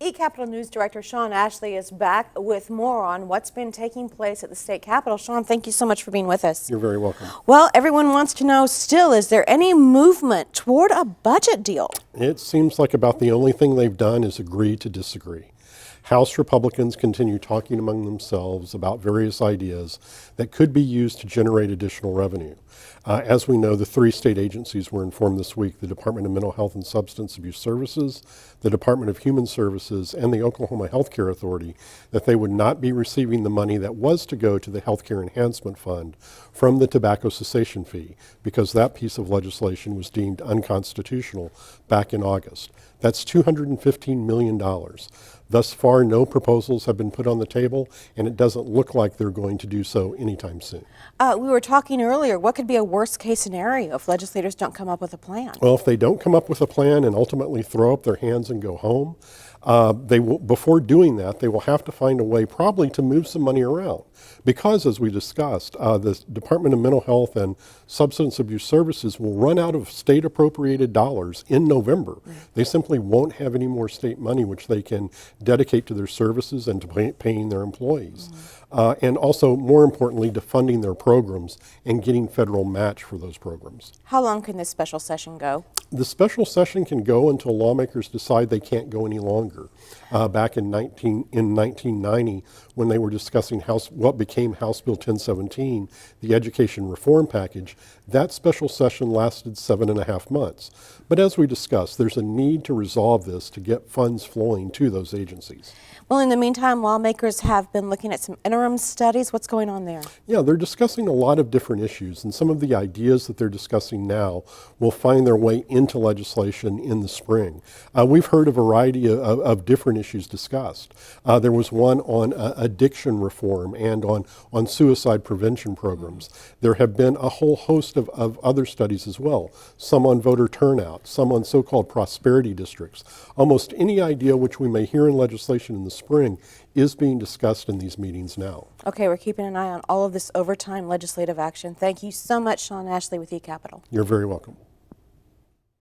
eCapitol News Director Sean Ashley is back with more on what's been taking place at the state capitol. Sean, thank you so much for being with us. You're very welcome. Well, everyone wants to know still, is there any movement toward a budget deal? It seems like about the only thing they've done is agree to disagree. House Republicans continue talking among themselves about various ideas that could be used to generate additional revenue. As we know, the three state agencies were informed this week, the Department of Mental Health and Substance Abuse Services, the Department of Human Services, and the Oklahoma Health Care Authority, that they would not be receiving the money that was to go to the Healthcare Enhancement Fund from the tobacco cessation fee, because that piece of legislation was deemed unconstitutional back in August. That's $215 million. Thus far, no proposals have been put on the table, and it doesn't look like they're going to do so anytime soon. We were talking earlier, what could be a worst case scenario if legislators don't come up with a plan? Well, if they don't come up with a plan and ultimately throw up their hands and go home, before doing that, they will have to find a way probably to move some money around. Because, as we discussed, the Department of Mental Health and Substance Abuse Services will run out of state appropriated dollars in November. They simply won't have any more state money which they can dedicate to their services and to paying their employees. And also, more importantly, to funding their programs and getting federal match for those programs. How long can this special session go? The special session can go until lawmakers decide they can't go any longer. Back in 1990, when they were discussing what became House Bill 1017, the education reform package, that special session lasted 7.5 months. But as we discussed, there's a need to resolve this to get funds flowing to those agencies. Well, in the meantime, lawmakers have been looking at some interim studies. What's going on there? Yeah, they're discussing a lot of different issues, and some of the ideas that they're discussing now will find their way into legislation in the spring. We've heard a variety of different issues discussed. There was one on addiction reform and on suicide prevention programs. There have been a whole host of other studies as well, some on voter turnout, some on so-called prosperity districts. Almost any idea which we may hear in legislation in the spring is being discussed in these meetings now. Okay, we're keeping an eye on all of this overtime legislative action. Thank you so much, Sean Ashley with eCapitol. You're very welcome.